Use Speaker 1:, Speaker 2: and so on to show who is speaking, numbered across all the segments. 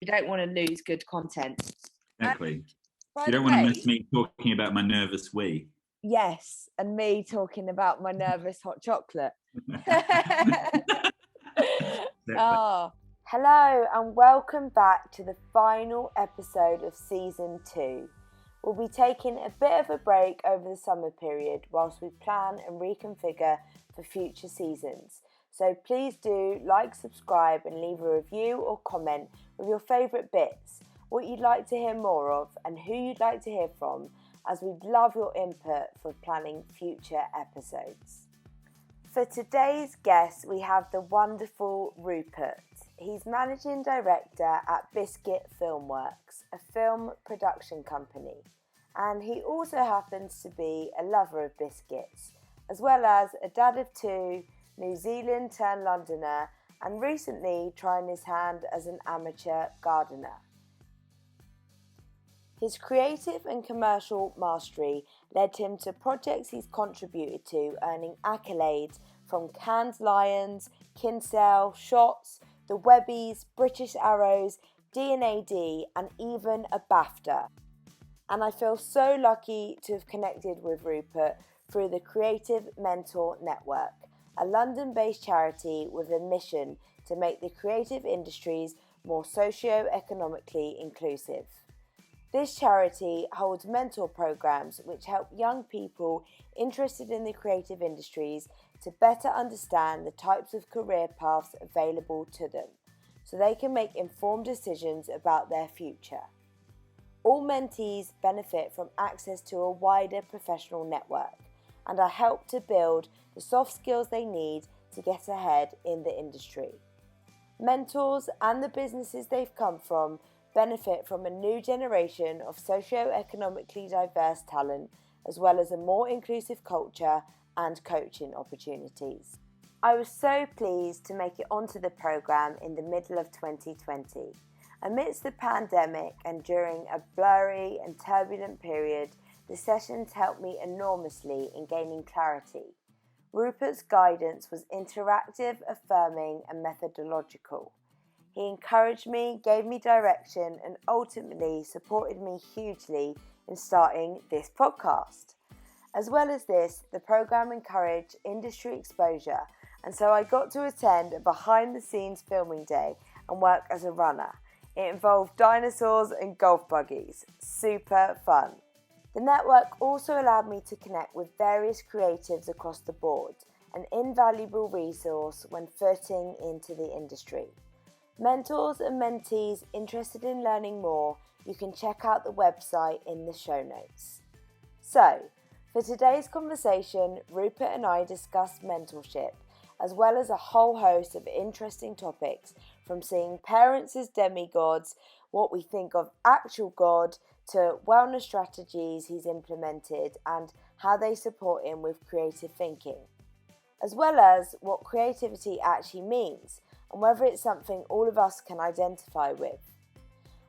Speaker 1: You don't want to lose good content.
Speaker 2: Exactly. You don't want to miss me talking about my nervous wee.
Speaker 3: Yes, and me talking about my nervous hot chocolate. Oh, hello and welcome back to the final episode of season 2. We'll be taking a bit of a break over the summer period whilst we plan and reconfigure for future seasons. So please do like, subscribe and leave a review or comment with your favourite bits, what you'd like to hear more of and who you'd like to hear from, as we'd love your input for planning future episodes. For today's guest, we have the wonderful Rupert. He's managing director at Biscuit Filmworks, a film production company. And he also happens to be a lover of biscuits, as well as a dad of 2, New Zealand turned Londoner, and recently trying his hand as an amateur gardener. His creative and commercial mastery led him to projects he's contributed to, earning accolades from Cannes Lions, Kinsale, Shots, the Webbies, British Arrows, D&AD and even a BAFTA. And I feel so lucky to have connected with Rupert through the Creative Mentor Network, a London-based charity with a mission to make the creative industries more socio-economically inclusive. This charity holds mentor programs which help young people interested in the creative industries to better understand the types of career paths available to them, so they can make informed decisions about their future. All mentees benefit from access to a wider professional network and are helped to build the soft skills they need to get ahead in the industry. Mentors and the businesses they've come from benefit from a new generation of socio-economically diverse talent, as well as a more inclusive culture and coaching opportunities. I was so pleased to make it onto the programme in the middle of 2020. Amidst the pandemic and during a blurry and turbulent period, the sessions helped me enormously in gaining clarity. Rupert's guidance was interactive, affirming and methodological. He encouraged me, gave me direction and ultimately supported me hugely in starting this podcast. As well as this, the programme encouraged industry exposure, and so I got to attend a behind-the-scenes filming day and work as a runner. It involved dinosaurs and golf buggies. Super fun. The network also allowed me to connect with various creatives across the board, an invaluable resource when footing into the industry. Mentors and mentees interested in learning more, you can check out the website in the show notes. So, for today's conversation, Rupert and I discussed mentorship, as well as a whole host of interesting topics, from seeing parents as demigods, what we think of actual God, to wellness strategies he's implemented and how they support him with creative thinking, as well as what creativity actually means and whether it's something all of us can identify with.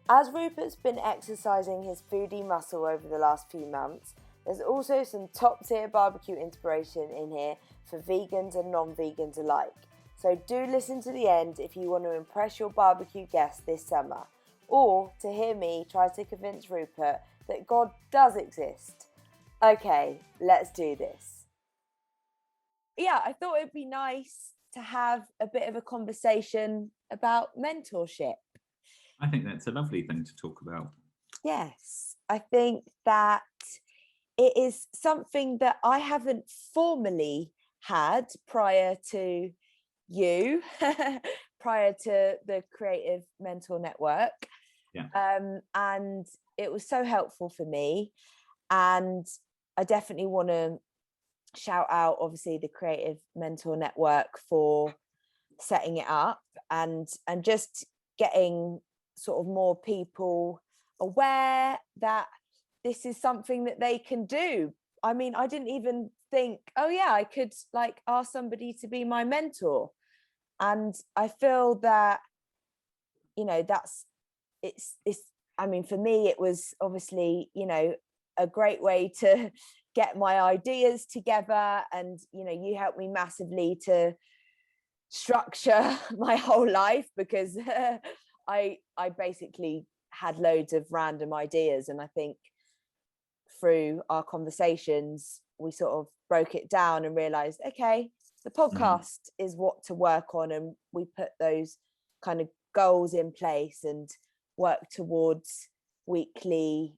Speaker 3: As Rupert's been exercising his foodie muscle over the last few months, there's also some top-tier barbecue inspiration in here for vegans and non-vegans alike. So do listen to the end if you want to impress your barbecue guests this summer, or to hear me try to convince Rupert that God does exist. Okay, let's do this. Yeah, I thought it'd be nice to have a bit of a conversation about mentorship.
Speaker 2: I think that's a lovely thing to talk about.
Speaker 3: Yes, I think that it is something that I haven't formally had prior to you, prior to the Creative Mentor Network.
Speaker 2: Yeah.
Speaker 3: And it was so helpful for me. And I definitely want to shout out, obviously, the Creative Mentor Network for setting it up and just getting sort of more people aware that this is something that they can do. I mean, I didn't even think, oh yeah, I could like ask somebody to be my mentor. And I feel that, you know, it's I mean, for me, it was obviously, you know, a great way to get my ideas together. And, you know, you helped me massively to structure my whole life because I basically had loads of random ideas, and I think through our conversations we sort of broke it down and realized, okay, the podcast is what to work on, and we put those kind of goals in place and work towards weekly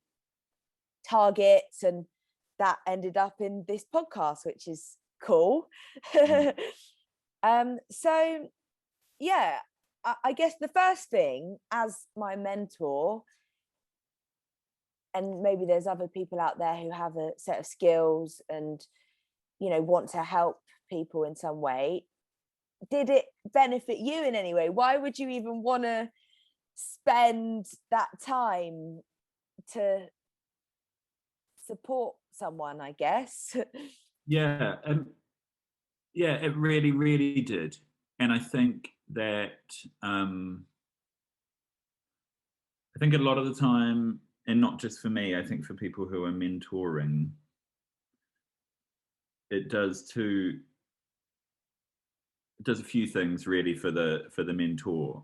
Speaker 3: targets, and that ended up in this podcast, which is cool. So yeah, I guess the first thing, as my mentor, and maybe there's other people out there who have a set of skills and, you know, want to help people in some way, did it benefit you in any way? Why would you even want to spend that time to support someone, I guess?
Speaker 2: Yeah, yeah, it really, really did. And I think that I think a lot of the time, and not just for me, I think for people who are mentoring, it does a few things really for the mentor.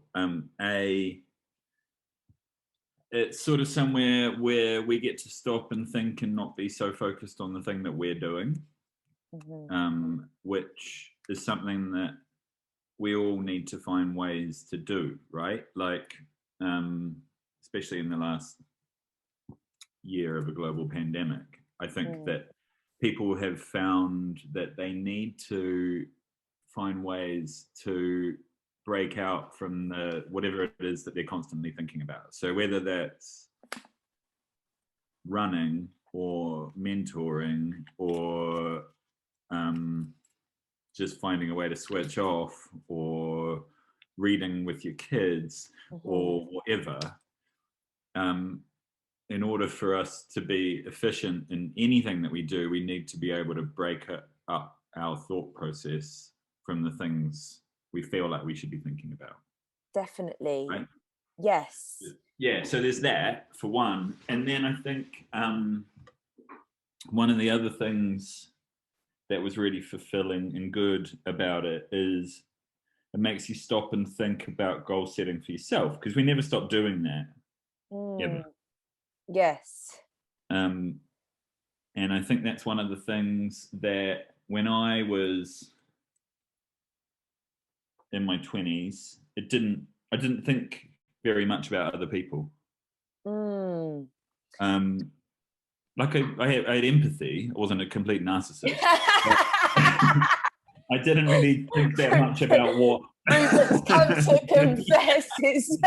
Speaker 2: It's sort of somewhere where we get to stop and think and not be so focused on the thing that we're doing, which is something that we all need to find ways to do, right? Like, especially in the last year of a global pandemic, I think that people have found that they need to find ways to break out from the whatever it is that they're constantly thinking about. So whether that's running or mentoring or just finding a way to switch off or reading with your kids or whatever, in order for us to be efficient in anything that we do, we need to be able to break up our thought process from the things we feel like we should be thinking about.
Speaker 3: Definitely.
Speaker 2: Right?
Speaker 3: Yes.
Speaker 2: Yeah, so there's that for one. And then I think one of the other things that was really fulfilling and good about it is it makes you stop and think about goal setting for yourself, because we never stop doing that. Ever.
Speaker 3: Yes.
Speaker 2: And I think that's one of the things that when I was in my 20s, I didn't think very much about other people. Like I had empathy. I wasn't a complete narcissist. I didn't really think that much about what
Speaker 3: Rupert's come to confess his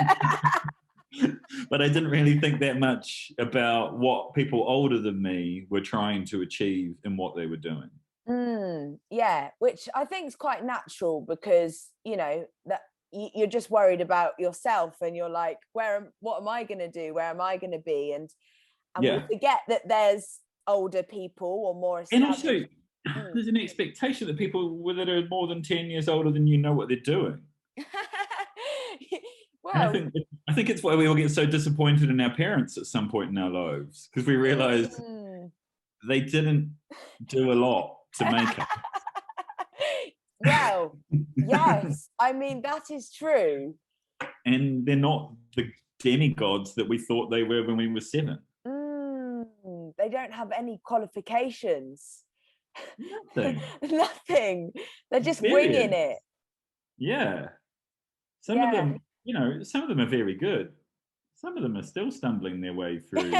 Speaker 2: but I didn't really think that much about what people older than me were trying to achieve and what they were doing.
Speaker 3: Yeah, which I think is quite natural, because, you know, that you're just worried about yourself, and you're like, what am I going to do? Where am I going to be? And we forget that there's older people or more established.
Speaker 2: And also, there's an expectation that people that are more than 10 years older than you know what they're doing.
Speaker 3: Well,
Speaker 2: I think it's why we all get so disappointed in our parents at some point in our lives, because we realize they didn't do a lot to make it.
Speaker 3: Well, yes, I mean, that is true.
Speaker 2: And they're not the demigods that we thought they were when we were 7.
Speaker 3: They don't have any qualifications.
Speaker 2: Nothing.
Speaker 3: They're just winging it.
Speaker 2: Yeah. Some of them, you know, some of them are very good. Some of them are still stumbling their way through.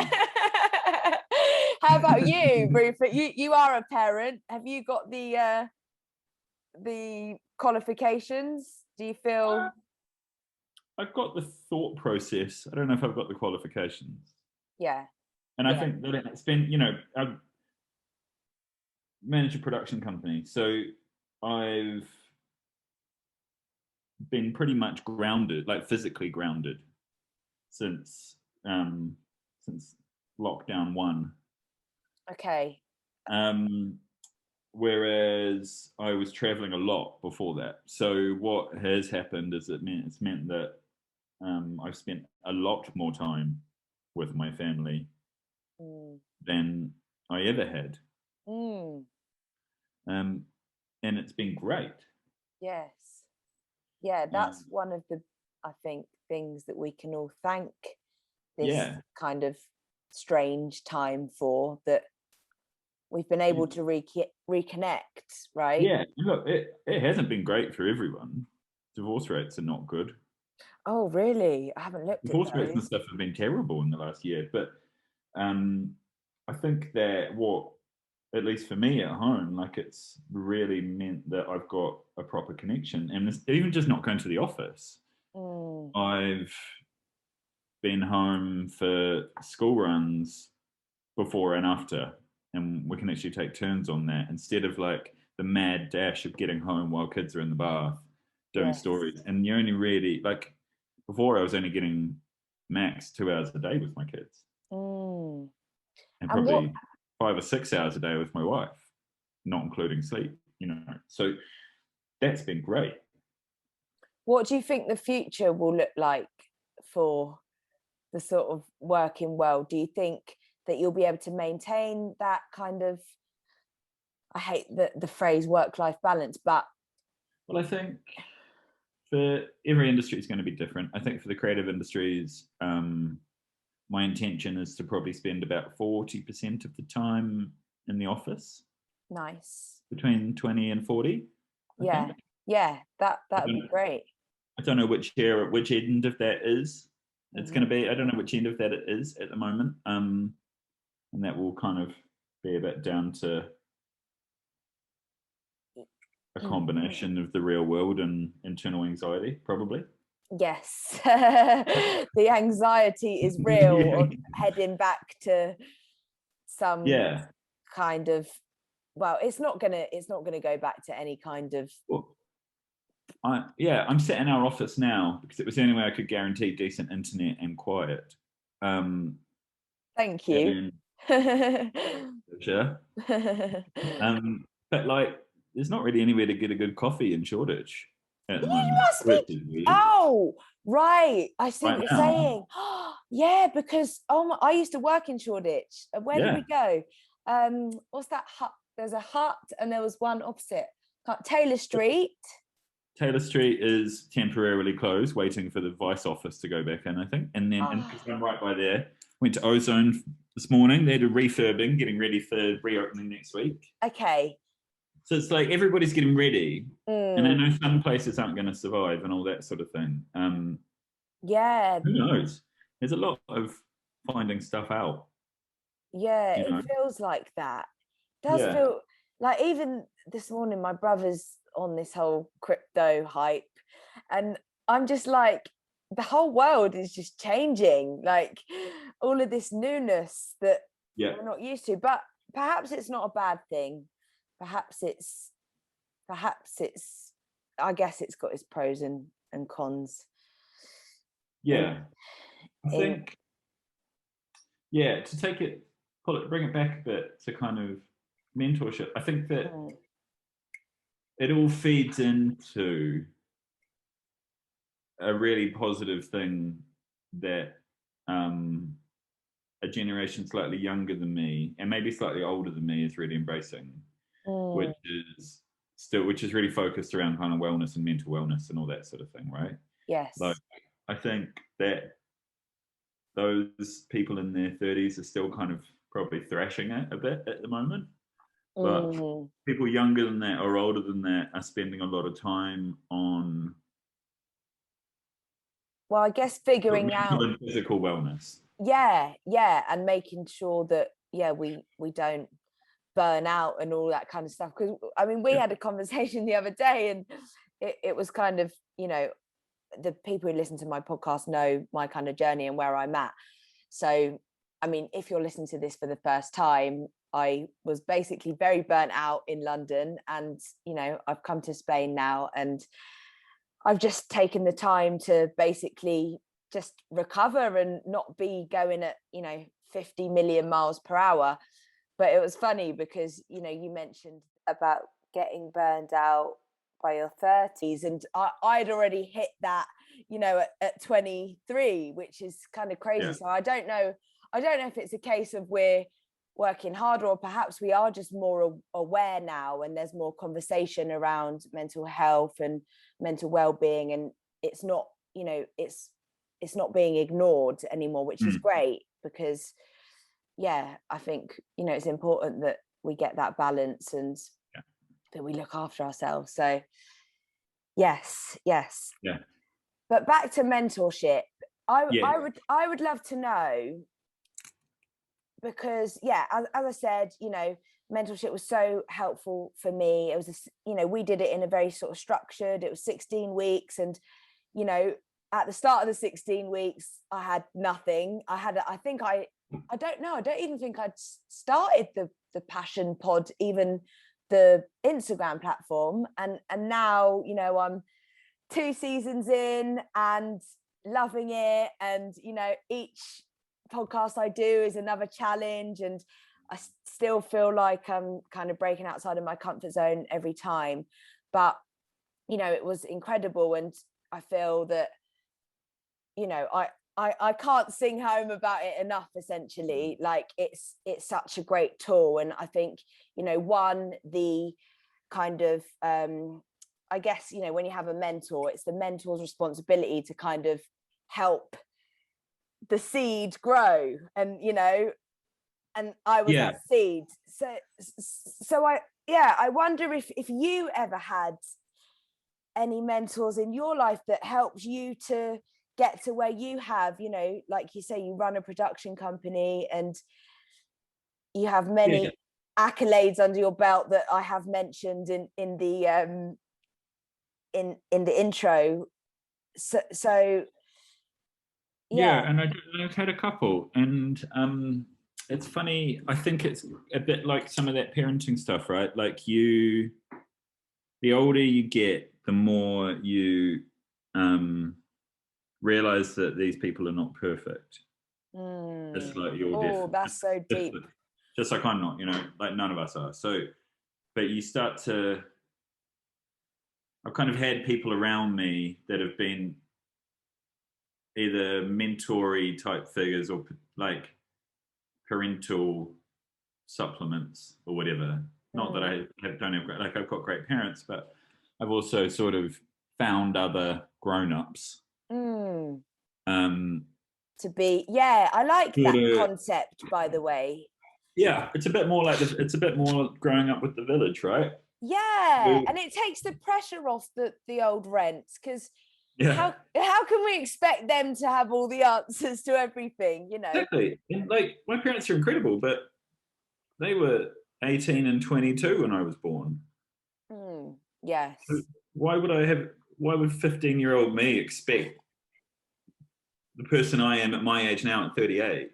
Speaker 3: How about you, Rupert? You are a parent. Have you got the qualifications? Do you feel?
Speaker 2: I've got the thought process. I don't know if I've got the qualifications.
Speaker 3: Yeah.
Speaker 2: And I think that it's been, you know, I've managed a production company, so I've been pretty much grounded, like physically grounded, since lockdown 1.
Speaker 3: Okay.
Speaker 2: Whereas I was traveling a lot before that. So what has happened is it's meant that I've spent a lot more time with my family than I ever had. And it's been great.
Speaker 3: Yes. Yeah, that's one of the I think, things that we can all thank this
Speaker 2: Yeah.
Speaker 3: kind of strange time for, that we've been able to reconnect, right?
Speaker 2: Yeah. Look, it hasn't been great for everyone. Divorce rates are not good.
Speaker 3: Oh, really? I haven't looked at
Speaker 2: Divorce rates and
Speaker 3: those.
Speaker 2: stuff have been terrible in the last year. But I think that at least for me at home, like, it's really meant that I've got a proper connection. And it's even just not going to the office. I've been home for school runs before and after, and we can actually take turns on that instead of like the mad dash of getting home while kids are in the bath doing
Speaker 3: Yes.
Speaker 2: stories. And you only really, like, before I was only getting max 2 hours a day with my kids, and
Speaker 3: And
Speaker 2: probably 5 or 6 hours a day with my wife, not including sleep, so that's been great.
Speaker 3: what do you think the future will look like for the sort of working world? Do you think that you'll be able to maintain that kind of, I hate the phrase work-life balance, but
Speaker 2: Well, I think for every industry is going to be different. I think for the creative industries, my intention is to probably spend about 40% of the time in the office.
Speaker 3: nice.
Speaker 2: Between 20 and 40.
Speaker 3: Yeah.
Speaker 2: think.
Speaker 3: Yeah, that would be great.
Speaker 2: I don't know which end of that is. It's going to be. I don't know which end of that it is at the moment. And that will kind of be a bit down to a combination of the real world and internal anxiety, probably.
Speaker 3: Yes. The anxiety is real of heading back to some kind of, well, it's not gonna go back to any kind of.
Speaker 2: Well, I'm sat in our office now because it was the only way I could guarantee decent internet and quiet.
Speaker 3: Thank you.
Speaker 2: Sure. But like, there's not really anywhere to get a good coffee in Shoreditch at the moment.
Speaker 3: Must be. Oh, right. I see what you're saying. Yeah, because I used to work in Shoreditch. Where did we go? What's that hut? There's a hut, and there was one opposite. Taylor Street.
Speaker 2: Taylor Street is temporarily closed, waiting for the Vice office to go back in, I think. And then, because I'm right by there, went to Ozone this morning. They're refurbing, getting ready for reopening next week.
Speaker 3: Okay.
Speaker 2: So it's like everybody's getting ready, and I know some places aren't going to survive and all that sort of thing.
Speaker 3: Yeah.
Speaker 2: Who knows? There's a lot of finding stuff out.
Speaker 3: Yeah, it feels like that. It does feel like, even this morning, my brother's on this whole crypto hype, and I'm just like, the whole world is just changing, like all of this newness that we're not used to. But perhaps it's not a bad thing. Perhaps it's I guess it's got its pros and cons.
Speaker 2: I think to take it, bring it back a bit to kind of mentorship. I think that it all feeds into a really positive thing that a generation slightly younger than me and maybe slightly older than me is really embracing, which is really focused around kind of wellness and mental wellness and all that sort of thing, right?
Speaker 3: Yes.
Speaker 2: Like, I think that those people in their 30s are still kind of probably thrashing it a bit at the moment. But people younger than that or older than that are spending a lot of time on,
Speaker 3: well, I guess figuring out
Speaker 2: physical wellness.
Speaker 3: Yeah, and making sure that we don't burn out and all that kind of stuff. Because I mean, we had a conversation the other day, and it was kind of, the people who listen to my podcast know my kind of journey and where I'm at. So, I mean, if you're listening to this for the first time, I was basically very burnt out in London, and I've come to Spain now, and I've just taken the time to basically just recover and not be going at 50 million miles per hour. But it was funny because you mentioned about getting burned out by your 30s, and I'd already hit that at 23, which is kind of crazy. So I don't know if it's a case of we're working harder, or perhaps we are just more aware now, and there's more conversation around mental health and mental well-being, and it's not you know, it's not being ignored anymore, which is great, because I think, you know, it's important that we get that balance and that we look after ourselves. So yes.
Speaker 2: Yeah.
Speaker 3: But back to mentorship, I would love to know, because as I said, you know, mentorship was so helpful for me. It was you know, we did it in a very sort of structured, it was 16 weeks, and you know, at the start of the 16 weeks I had nothing. I don't know, I don't even think I'd started the Passion Pod, even the Instagram platform, and now, you know, I'm 2 seasons in and loving it, and you know, each podcast I do is another challenge, and I still feel like I'm kind of breaking outside of my comfort zone every time. But you know, it was incredible, and I feel that, you know, I can't sing home about it enough, essentially. Like, it's such a great tool. And I think, you know, the kind of I guess, you know, when you have a mentor, it's the mentor's responsibility to kind of help the seed grow, and you know, and I was that seed. So I wonder if you ever had any mentors in your life that helped you to get to where you have, you know, like you say, you run a production company and you have many accolades under your belt that I have mentioned in the intro. So
Speaker 2: and I've had a couple, and it's funny, I think it's a bit like some of that parenting stuff, right? Like, the older you get, the more you realize that these people are not perfect. It's like
Speaker 3: that's so deep.
Speaker 2: Just like I'm not, you know, like none of us are. So, but you start to, I've kind of had people around me that have been either mentory type figures or like parental supplements or whatever. Not that I don't have, like, I've got great parents, but I've also sort of found other grown-ups.
Speaker 3: To be, I like that concept, by the way.
Speaker 2: Yeah, it's a bit more like it's a bit more growing up with the village, right?
Speaker 3: And it takes the pressure off the old rents, because how can we expect them to have all the answers to everything, you know?
Speaker 2: Exactly. And like, my parents are incredible, but they were 18 and 22 when I was born.
Speaker 3: Yes.
Speaker 2: So why would 15-year-old me expect the person I am at my age now at 38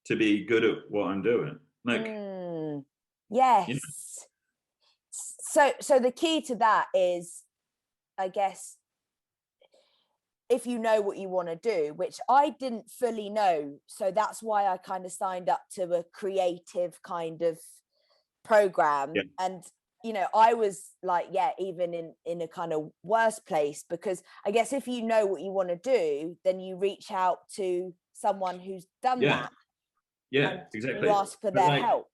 Speaker 2: to be good at what I'm doing? Like,
Speaker 3: yes.
Speaker 2: You know?
Speaker 3: So the key to that is, I guess, if you know what you want to do, which I didn't fully know. So that's why I kind of signed up to a creative kind of program. And, you know, I was like, even in a kind of worse place, because I guess if you know what you want to do, then you reach out to someone who's done that.
Speaker 2: Yeah, exactly.
Speaker 3: You ask for their help.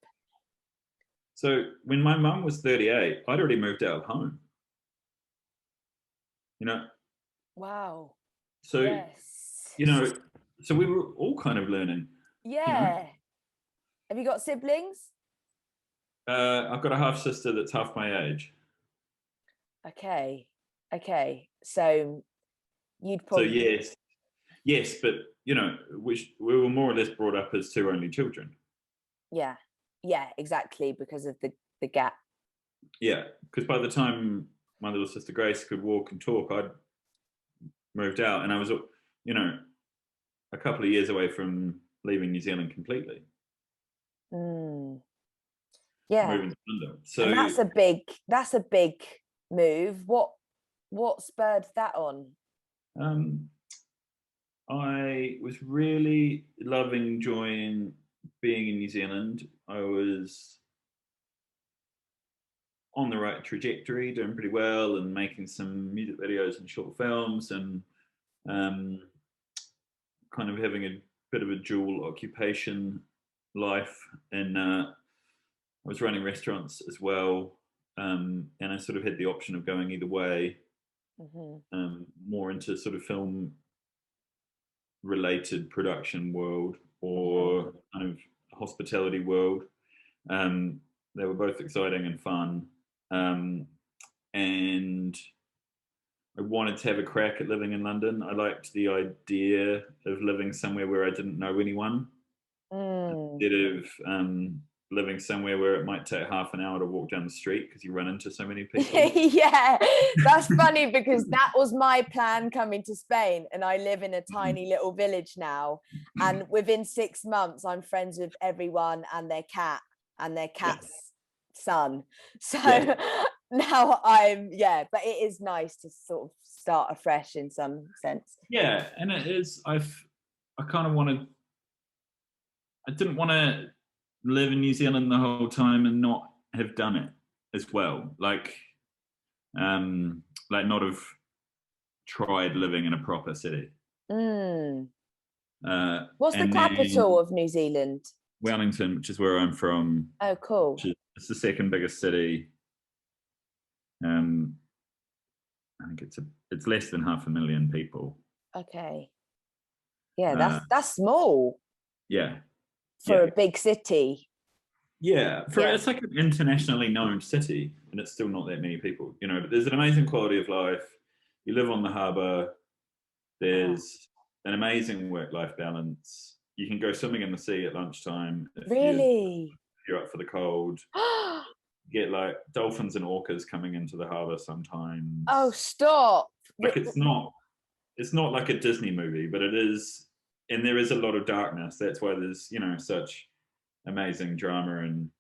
Speaker 2: So when my mum was 38, I'd already moved out of home. You know?
Speaker 3: Wow.
Speaker 2: So, you know, so we were all kind of learning.
Speaker 3: Yeah. You know? Have you got siblings?
Speaker 2: I've got a half sister that's half my age.
Speaker 3: Okay. So you'd probably.
Speaker 2: So yes, but you know, we were more or less brought up as 2 only children.
Speaker 3: Yeah, exactly, because of the gap.
Speaker 2: Yeah, because by the time my little sister Grace could walk and talk, I'd moved out, and I was, you know, a couple of years away from leaving New Zealand completely.
Speaker 3: Yeah.
Speaker 2: Moving to London. So,
Speaker 3: and that's a big move. What spurred that on?
Speaker 2: I was really enjoying being in New Zealand. I was on the right trajectory, doing pretty well, and making some music videos and short films, and kind of having a bit of a dual occupation life. And I was running restaurants as well, and I sort of had the option of going either way, more into sort of film related production world or kind of hospitality world. They were both exciting and fun. And I wanted to have a crack at living in London. I liked the idea of living somewhere where I didn't know anyone, instead of living somewhere where it might take half an hour to walk down the street because you run into so many people.
Speaker 3: Yeah, that's funny because that was my plan coming to Spain, and I live in a tiny little village now, and within 6 months I'm friends with everyone and their cat and their cat's son. So now but it is nice to sort of start afresh in some sense.
Speaker 2: Yeah, and it is. I kind of wanted. I didn't want to live in New Zealand the whole time and not have done it as well. Like not have tried living in a proper city.
Speaker 3: What's the capital of New Zealand?
Speaker 2: Wellington, which is where I'm from.
Speaker 3: Oh, cool.
Speaker 2: It's the second biggest city. I think it's less than 500,000 people.
Speaker 3: Okay. Yeah, that's small.
Speaker 2: Yeah.
Speaker 3: For a big city.
Speaker 2: Yeah, it's like an internationally known city, and it's still not that many people, but there's an amazing quality of life. You live on the harbour. There's an amazing work-life balance. You can go swimming in the sea at lunchtime.
Speaker 3: Really?
Speaker 2: If you're up for the cold. You get like dolphins and orcas coming into the harbour sometimes.
Speaker 3: Oh, stop.
Speaker 2: Like it's not like a Disney movie, but it is, and there is a lot of darkness. That's why there's, such amazing drama and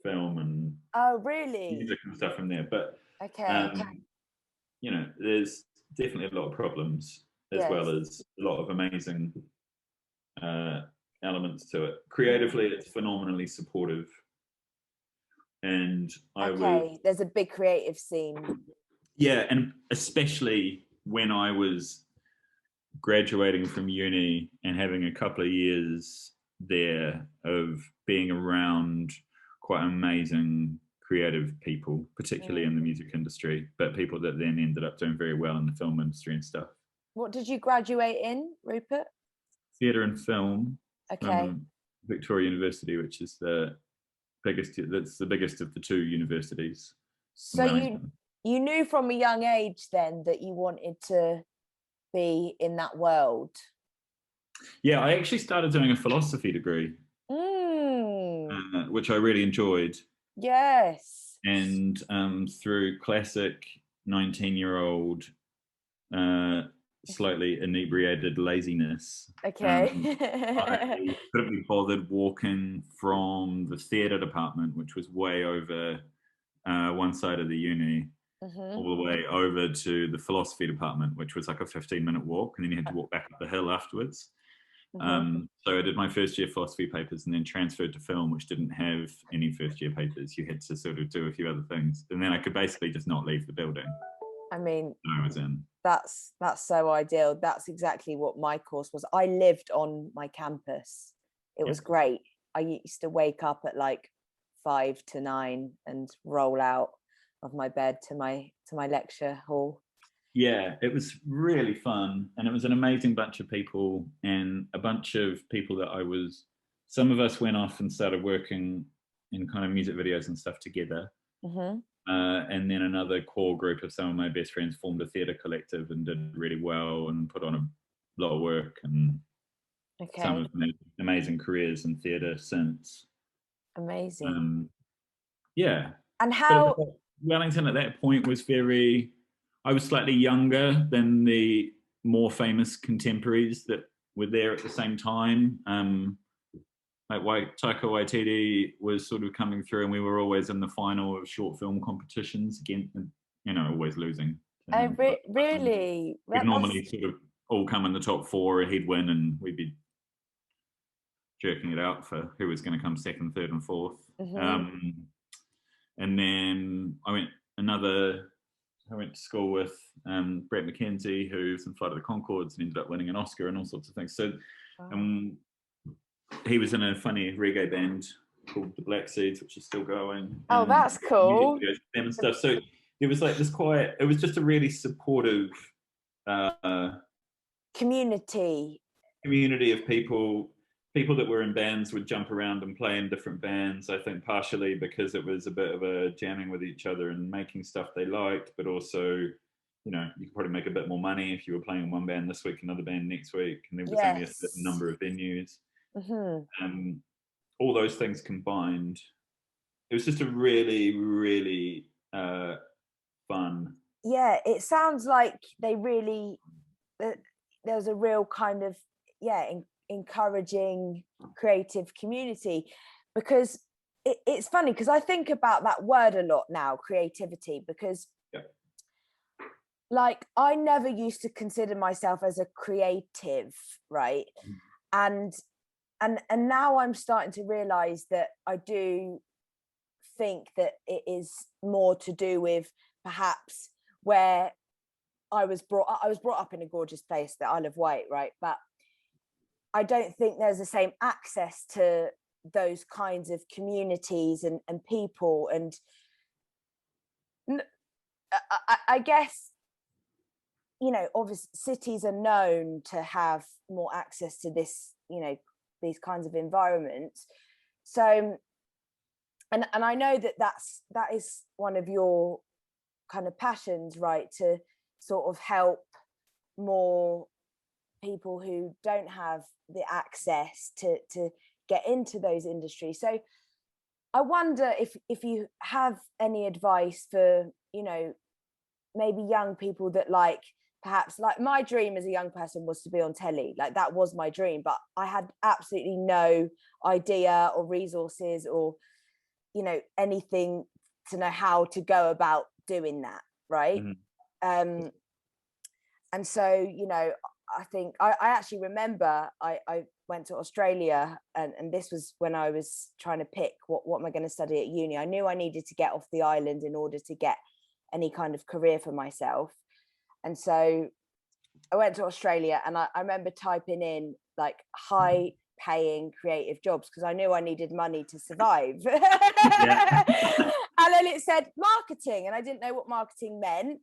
Speaker 2: film and music and stuff in there. But there's definitely a lot of problems as well as a lot of amazing elements to it. Creatively, it's phenomenally supportive, and
Speaker 3: there's a big creative scene.
Speaker 2: Yeah, and especially when I was graduating from uni and having a couple of years there of being around quite amazing creative people, particularly in the music industry, but people that then ended up doing very well in the film industry and stuff.
Speaker 3: What did you graduate in, Rupert?
Speaker 2: Theatre and film.
Speaker 3: Okay.
Speaker 2: Victoria University, which is the biggest of the two universities.
Speaker 3: So you knew from a young age then that you wanted to be in that world?
Speaker 2: Yeah, I actually started doing a philosophy degree, which I really enjoyed.
Speaker 3: Yes.
Speaker 2: And through classic 19-year-old slightly inebriated laziness, I couldn't be bothered walking from the theatre department, which was way over one side of the uni, all the way over to the philosophy department, which was like a 15-minute walk, and then you had to walk back up the hill afterwards. So I did my first year philosophy papers and then transferred to film, which didn't have any first year papers. You had to sort of do a few other things, and then I could basically just not leave the building.
Speaker 3: I mean,
Speaker 2: I was in.
Speaker 3: That's so ideal. That's exactly what my course was. I lived on my campus. It was great. I used to wake up at like 5 to 9 and roll out of my bed to my lecture hall.
Speaker 2: Yeah, it was really fun, and it was an amazing bunch of people, and a bunch of people that some of us went off and started working in kind of music videos and stuff together. And then another core group of some of my best friends formed a theatre collective and did really well and put on a lot of work, and some of them amazing careers in theatre since.
Speaker 3: Amazing.
Speaker 2: Yeah.
Speaker 3: And how
Speaker 2: Wellington at that point was I was slightly younger than the more famous contemporaries that were there at the same time. Like Taika Waititi was sort of coming through, and we were always in the final of short film competitions again, always losing.
Speaker 3: Really?
Speaker 2: We'd normally sort of all come in the top 4, and he'd win, and we'd be jerking it out for who was going to come second, third, and fourth. And then I went to school with Brett McKenzie, who's in Flight of the Conchords and ended up winning an Oscar and all sorts of things. So he was in a funny reggae band called the Black Seeds, which is still going.
Speaker 3: Oh, that's cool.
Speaker 2: And stuff. So it was like this it was just a really supportive
Speaker 3: community
Speaker 2: of people that were in bands would jump around and play in different bands. I think partially because it was a bit of a jamming with each other and making stuff they liked, but also, you know, you could probably make a bit more money if you were playing in one band this week, another band next week, and there was only a certain number of venues. All those things combined, it was just a really, really fun.
Speaker 3: Yeah, it sounds like they really, there's a real kind of, encouraging creative community, because it's funny because I think about that word a lot now, creativity, because like I never used to consider myself as a creative, right? And now I'm starting to realize that I do think that it is more to do with perhaps where I was brought up in a gorgeous place, the Isle of Wight, right? But I don't think there's the same access to those kinds of communities and people. And I guess, you know, obviously cities are known to have more access to this, you know, these kinds of environments. So, and I know that is one of your kind of passions, right? To sort of help more people who don't have the access to get into those industries. So I wonder if you have any advice for, you know, maybe young people that like, perhaps like my dream as a young person was to be on telly, like that was my dream, but I had absolutely no idea or resources or, you know, anything to know how to go about doing that, right? And so, you know, I think I actually remember I went to Australia, and this was when I was trying to pick what am I going to study at uni. I knew I needed to get off the island in order to get any kind of career for myself. And so I went to Australia, and I remember typing in like high paying creative jobs because I knew I needed money to survive. And then it said marketing, and I didn't know what marketing meant.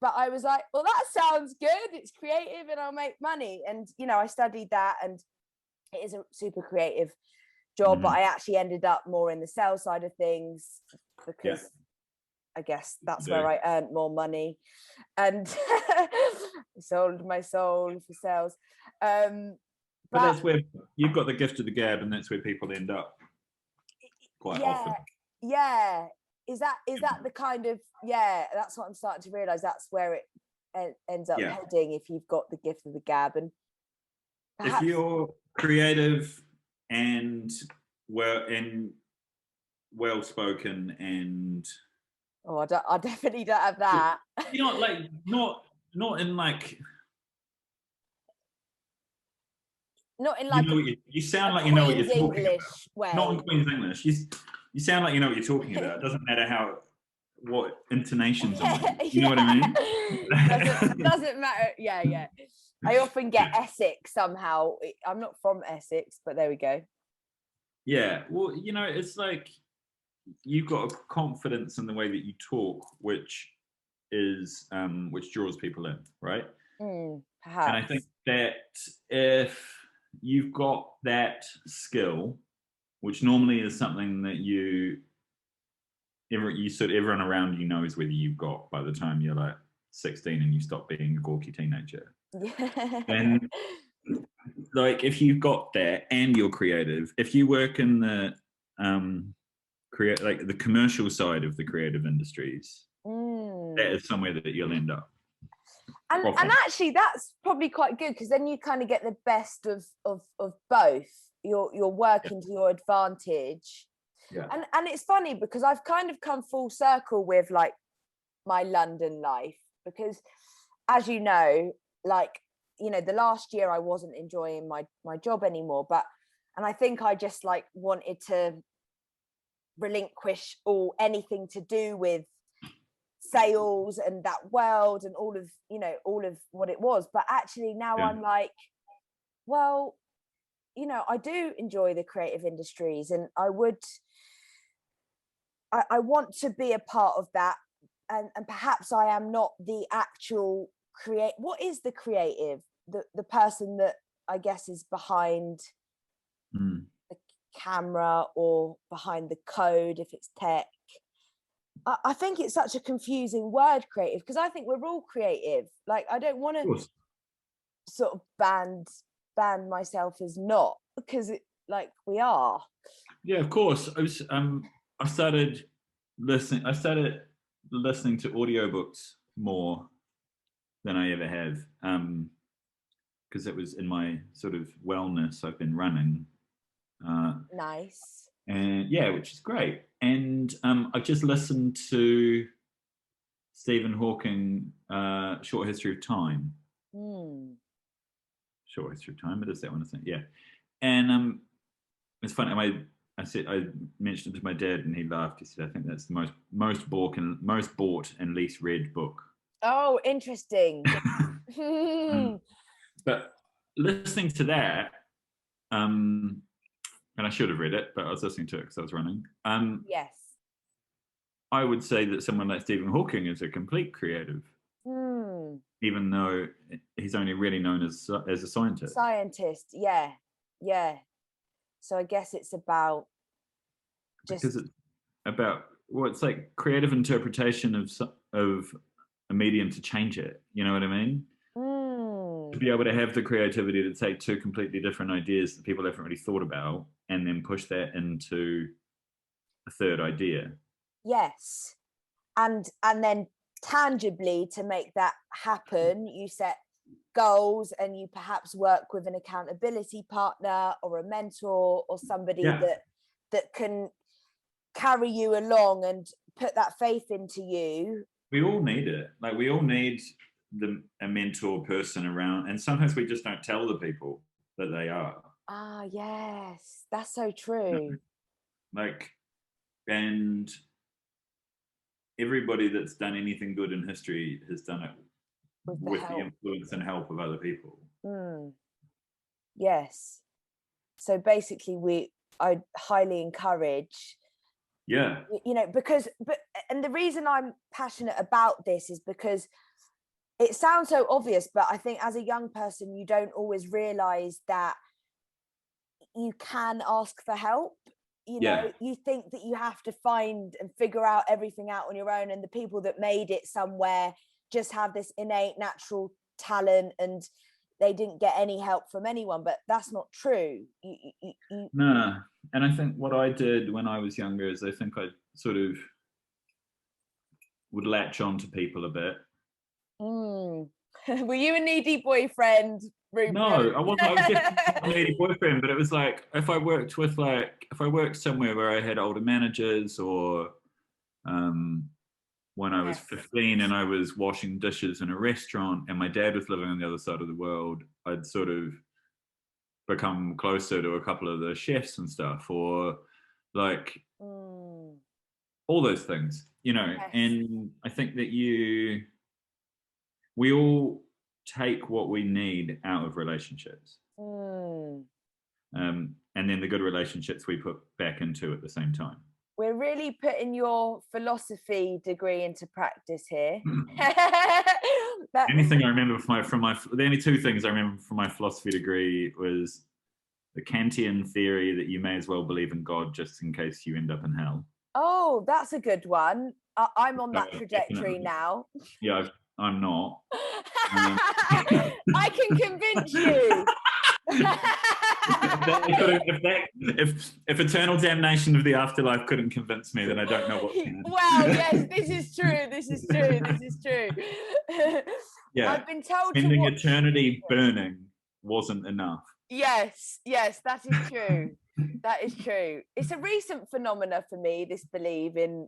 Speaker 3: But I was like, well, that sounds good. It's creative and I'll make money. And, you know, I studied that, and it is a super creative job, but I actually ended up more in the sales side of things because I guess that's where I earned more money, and sold my soul for sales.
Speaker 2: But that's where you've got the gift of the gab, and that's where people end up quite often.
Speaker 3: Yeah. Is that the kind of, that's what I'm starting to realize, that's where it ends up heading if you've got the gift of the gab. And perhaps, if
Speaker 2: you're creative and well spoken and
Speaker 3: I definitely don't have that.
Speaker 2: You know, like not in like,
Speaker 3: not in like,
Speaker 2: you know, you sound like you know what you're talking
Speaker 3: English
Speaker 2: about.
Speaker 3: way.
Speaker 2: Not in Queen's English. You sound like you know what you're talking about. It doesn't matter what intonations you use. You know what I mean?
Speaker 3: doesn't matter. Yeah. I often get Essex somehow. I'm not from Essex, but there we go.
Speaker 2: Yeah, well, you know, it's like you've got a confidence in the way that you talk, which draws people in, right?
Speaker 3: Perhaps.
Speaker 2: And I think that if you've got that skill, which normally is something that everyone around you knows whether you've got by the time you're like 16 and you stop being a gawky teenager. And like if you've got that and you're creative, if you work in the like the commercial side of the creative industries, that is somewhere that you'll end up.
Speaker 3: And actually that's probably quite good, because then you kind of get the best of both. You're working to your advantage. And it's funny because I've kind of come full circle with like my London life, because as you know, like, you know, the last year I wasn't enjoying my job anymore, and I think I just like wanted to relinquish anything to do with sales and that world and all of what it was. But actually now I'm like, well, you know, I do enjoy the creative industries, and I want to be a part of that, and perhaps I am not the actual create, what is the creative, the person that I guess is behind the camera or behind the code if it's tech? I think it's such a confusing word, creative, because I think we're all creative. Like, I don't want to sort of band myself as not, because we are.
Speaker 2: Yeah, of course. I started listening to audiobooks more than I ever have, because it was in my sort of wellness. I've been running.
Speaker 3: Nice.
Speaker 2: And yeah, which is great. And I just listened to Stephen Hawking, Short History of Time. Short History of Time, it is that one, isn't it? Yeah. And it's funny. I mentioned it to my dad, and he laughed. He said, "I think that's the most bought and least read book."
Speaker 3: Oh, interesting.
Speaker 2: But listening to that, and I should have read it, but I was listening to it because I was running.
Speaker 3: Yes.
Speaker 2: I would say that someone like Stephen Hawking is a complete creative, even though he's only really known as a scientist.
Speaker 3: Yeah. So I guess it's about
Speaker 2: because it's about it's like creative interpretation of a medium to change it. You know what I mean? To be able to have the creativity to take two completely different ideas that people haven't really thought about and then push that into a third idea.
Speaker 3: Yes. And then tangibly, to make that happen, you set goals and you perhaps work with an accountability partner or a mentor or somebody that can carry you along and put that faith into you.
Speaker 2: We all need it. Like, we all need a mentor person around, and sometimes we just don't tell the people that they are.
Speaker 3: Ah, yes, that's so true.
Speaker 2: And everybody that's done anything good in history has done it with the influence and help of other people.
Speaker 3: Yes. So basically, I highly encourage.
Speaker 2: Yeah.
Speaker 3: And the reason I'm passionate about this is because it sounds so obvious, but I think as a young person, you don't always realize that you can ask for help. You think that you have to find and figure out everything out on your own, and the people that made it somewhere just have this innate natural talent and they didn't get any help from anyone. But that's not true.
Speaker 2: No. And I think what I did when I was younger is I think I sort of would latch on to people a bit.
Speaker 3: Were you a needy boyfriend, Rupert?
Speaker 2: No, I wasn't. I was definitely a needy boyfriend, but it was like if I worked somewhere where I had older managers, or when I was 15 and I was washing dishes in a restaurant and my dad was living on the other side of the world, I'd sort of become closer to a couple of the chefs and stuff, or like all those things, and I think that we all take what we need out of relationships. And then the good relationships we put back into at the same time.
Speaker 3: We're really putting your philosophy degree into practice here.
Speaker 2: Anything I remember the only two things I remember from my philosophy degree was the Kantian theory that you may as well believe in God just in case you end up in hell.
Speaker 3: Oh, that's a good one. I'm on that trajectory now.
Speaker 2: Yeah, I'm not.
Speaker 3: I can convince you.
Speaker 2: if eternal damnation of the afterlife couldn't convince me, then I don't know what can.
Speaker 3: Well, yes, this is true.
Speaker 2: Yeah,
Speaker 3: I've been told
Speaker 2: spending eternity burning wasn't enough.
Speaker 3: Yes, that is true. That is true. It's a recent phenomena for me, this belief in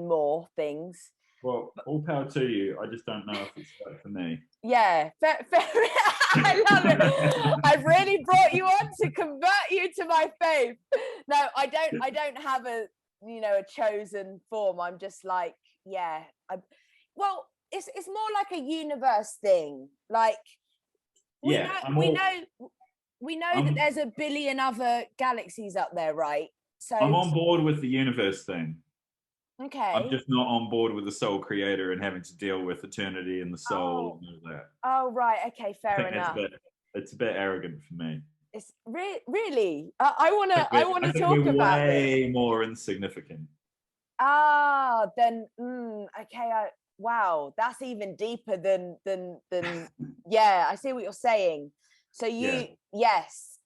Speaker 3: more things.
Speaker 2: Well, all power to you. I just don't know if it's right for me.
Speaker 3: Yeah, fair. I love it. I've really brought you on to convert you to my faith. No, I don't have a chosen form. I'm just like, it's more like a universe thing. Like we know that there's a billion other galaxies up there, right? So
Speaker 2: I'm on board with the universe thing.
Speaker 3: Okay.
Speaker 2: I'm just not on board with the soul creator and having to deal with eternity and the soul
Speaker 3: Oh.
Speaker 2: and all that.
Speaker 3: Oh, right. Okay,
Speaker 2: I
Speaker 3: fair
Speaker 2: think
Speaker 3: enough.
Speaker 2: it's a bit arrogant for me.
Speaker 3: It's really. I wanna
Speaker 2: I think
Speaker 3: talk
Speaker 2: we're
Speaker 3: about this.
Speaker 2: way more insignificant.
Speaker 3: Ah, then okay. Wow, that's even deeper than yeah. I see what you're saying. So yes,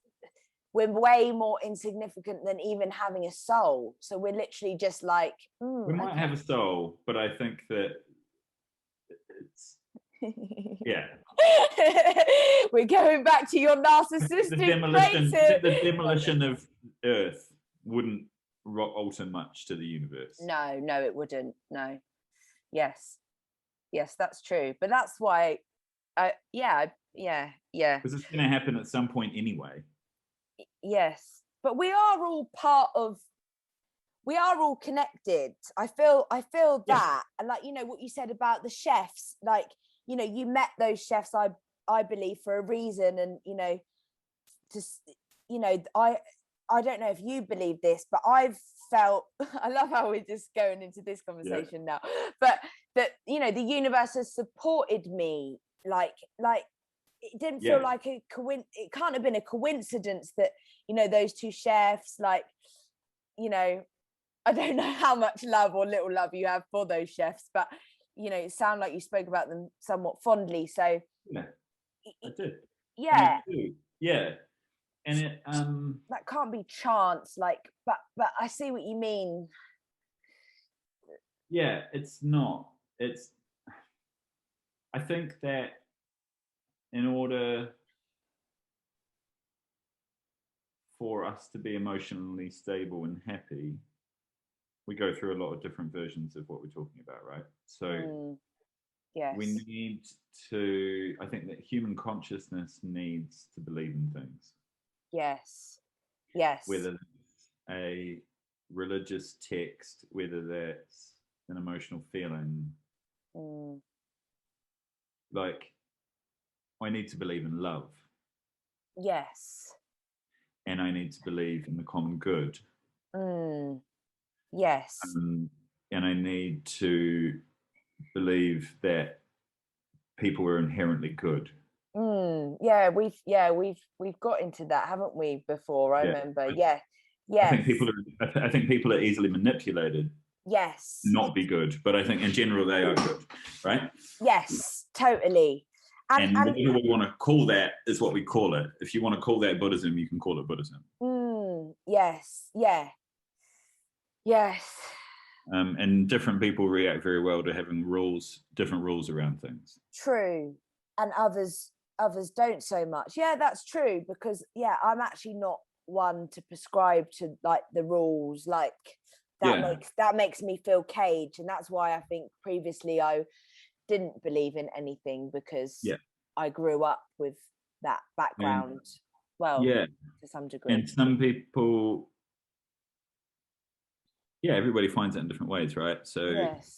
Speaker 3: we're way more insignificant than even having a soul. So we're literally just like
Speaker 2: We might have a soul, but I think that it's
Speaker 3: we're going back to your narcissistic traits here.
Speaker 2: The demolition of Earth wouldn't alter much to the universe.
Speaker 3: No, it wouldn't. No. Yes, that's true. But that's why, yeah.
Speaker 2: Because it's going to happen at some point anyway.
Speaker 3: Yes, but we are all we are all connected. I feel that, and like what you said about the chefs, like you met those chefs, I believe, for a reason, and I don't know if you believe this, but I've felt I love how we're just going into this conversation now, but that the universe has supported me, like it didn't feel like it can't have been a coincidence that those two chefs, like I don't know how much love or little love you have for those chefs, but it sounded like you spoke about them somewhat fondly. So
Speaker 2: yeah, I did.
Speaker 3: Yeah,
Speaker 2: yeah, and it
Speaker 3: that can't be chance. Like, but I see what you mean.
Speaker 2: Yeah, it's not. I think that in order for us to be emotionally stable and happy, we go through a lot of different versions of what we're talking about, right? So
Speaker 3: yes,
Speaker 2: we need to, I think that human consciousness needs to believe in things.
Speaker 3: Yes.
Speaker 2: Whether it's a religious text, whether that's an emotional feeling. Like, I need to believe in love.
Speaker 3: Yes.
Speaker 2: And I need to believe in the common good.
Speaker 3: Yes.
Speaker 2: And I need to believe that people are inherently good.
Speaker 3: Yeah, we've got into that, haven't we, before? I remember. Yeah.
Speaker 2: I think people are easily manipulated.
Speaker 3: Yes.
Speaker 2: Not be good, but I think in general they are good, right?
Speaker 3: Yes, totally.
Speaker 2: And whatever we want to call that is what we call it. If you want to call that Buddhism, you can call it Buddhism.
Speaker 3: Yes. Yeah. Yes.
Speaker 2: And different people react very well to having different rules around things.
Speaker 3: True. And others don't so much. Yeah, that's true, because I'm actually not one to prescribe to like the rules, like that makes me feel caged, and that's why I think previously I didn't believe in anything, because I grew up with that background. To some degree.
Speaker 2: And some people, everybody finds it in different ways, right? So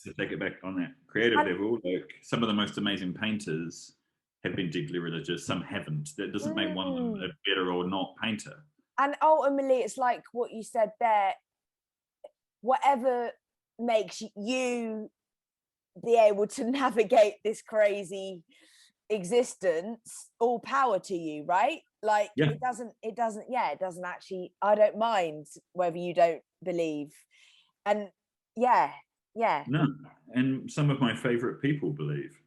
Speaker 2: to take it back on that creative level, like some of the most amazing painters have been deeply religious, some haven't. That doesn't make one of them a better or not painter.
Speaker 3: And ultimately, it's like what you said there, whatever makes you be able to navigate this crazy existence, all power to you, right? Like it doesn't actually, I don't mind whether you don't believe. And
Speaker 2: no, and some of my favorite people believe.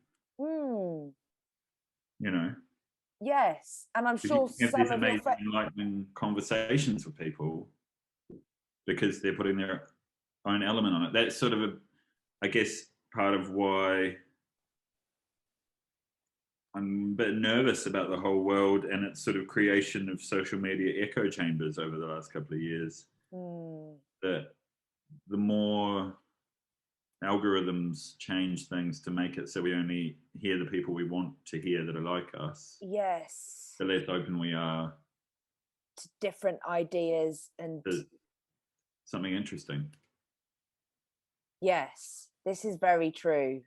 Speaker 3: Yes, and I'm sure
Speaker 2: you have these amazing enlightening conversations with people because they're putting their own element on it. That's sort of I guess part of why I'm a bit nervous about the whole world and its sort of creation of social media echo chambers over the last couple of years. That the more algorithms change things to make it so we only hear the people we want to hear that are like us.
Speaker 3: Yes.
Speaker 2: The less open we are
Speaker 3: to different ideas and
Speaker 2: something interesting.
Speaker 3: Yes, this is very true.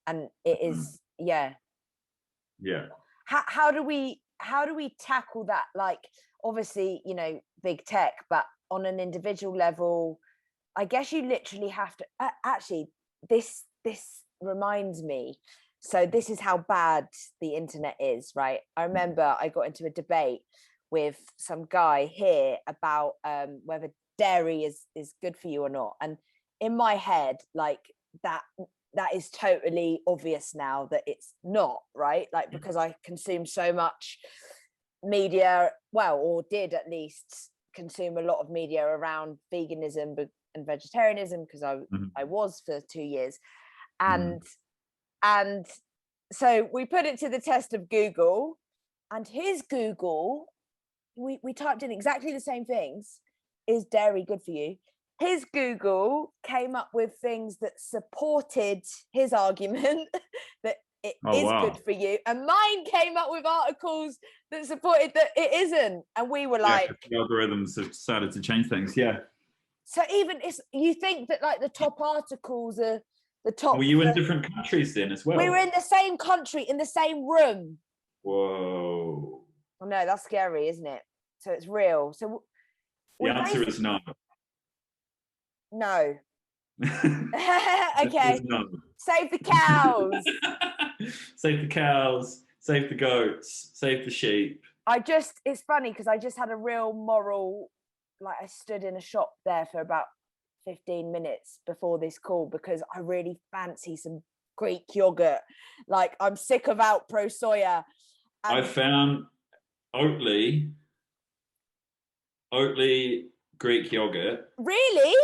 Speaker 3: And it is,
Speaker 2: Yeah.
Speaker 3: How do we tackle that? Like, obviously, big tech, but on an individual level, I guess you literally have to actually this reminds me, so this is how bad the internet is, right? I remember I got into a debate with some guy here about whether dairy is good for you or not, and in my head, like that is totally obvious now that it's not, right? Like, because I consume so much media, well, or did at least consume a lot of media around veganism and vegetarianism, because I was for 2 years, and so we put it to the test of Google, and his Google, we typed in exactly the same things. Is dairy good for you? His Google came up with things that supported his argument that it is good for you, and mine came up with articles that supported that it isn't, and we were like,
Speaker 2: the algorithms have started to change things. Yeah.
Speaker 3: So even you think that like the top articles are the top.
Speaker 2: Were you in different countries then as well?
Speaker 3: We were in the same country, in the same room.
Speaker 2: Whoa.
Speaker 3: Oh no, that's scary, isn't it? So it's real. So
Speaker 2: the answer is no.
Speaker 3: No. Okay. No. Save the cows.
Speaker 2: Save the cows. Save the goats. Save the sheep.
Speaker 3: It's funny because I just had a real moral, like I stood in a shop there for about 15 minutes before this call because I really fancy some Greek yogurt. Like, I'm sick of Alpro soya.
Speaker 2: I found Oatly Greek yogurt.
Speaker 3: Really?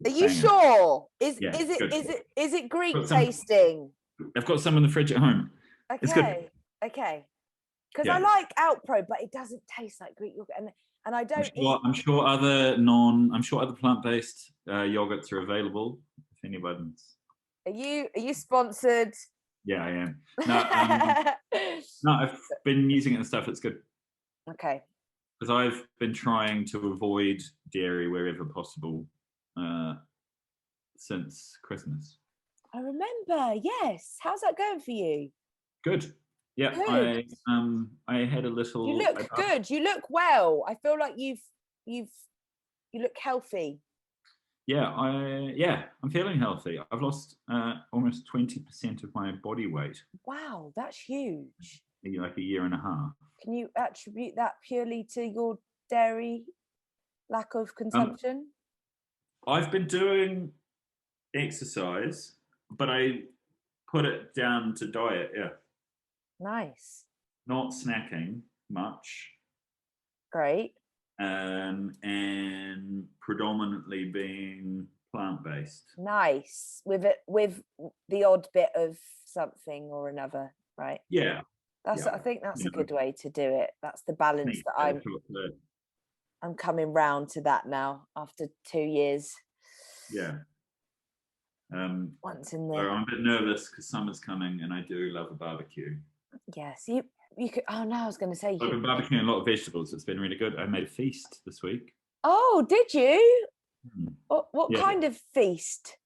Speaker 3: Are you sure? Is it Greek tasting?
Speaker 2: I've got some in the fridge at home.
Speaker 3: Okay.
Speaker 2: It's good.
Speaker 3: Okay. Because I like Alpro, but it doesn't taste like Greek yogurt, and I don't.
Speaker 2: I'm sure other plant-based yogurts are available if anybody's.
Speaker 3: Are you sponsored?
Speaker 2: Yeah, I am. No, I've been using it and stuff. It's good.
Speaker 3: Okay.
Speaker 2: Because I've been trying to avoid dairy wherever possible since Christmas.
Speaker 3: I remember. Yes. How's that going for you?
Speaker 2: Good. Yeah. Good. I had a little.
Speaker 3: You look good. You look well. I feel like you look healthy.
Speaker 2: Yeah, I'm feeling healthy. I've lost almost 20% of my body weight.
Speaker 3: Wow, that's huge.
Speaker 2: In like a year and a half.
Speaker 3: Can you attribute that purely to your dairy lack of consumption?
Speaker 2: I've been doing exercise, but I put it down to diet, yeah.
Speaker 3: Nice.
Speaker 2: Not snacking much.
Speaker 3: Great.
Speaker 2: And predominantly being plant-based.
Speaker 3: Nice. With the odd bit of something or another, right?
Speaker 2: Yeah.
Speaker 3: I think that's a good way to do it. That's the balance that I'm coming round to that now after 2 years.
Speaker 2: Yeah.
Speaker 3: Once in there.
Speaker 2: I'm a bit nervous because summer's coming and I do love a barbecue.
Speaker 3: Yes, you could. Oh no, I was going to say.
Speaker 2: I've been barbecuing a lot of vegetables. It's been really good. I made a feast this week.
Speaker 3: Oh, did you? What kind of feast?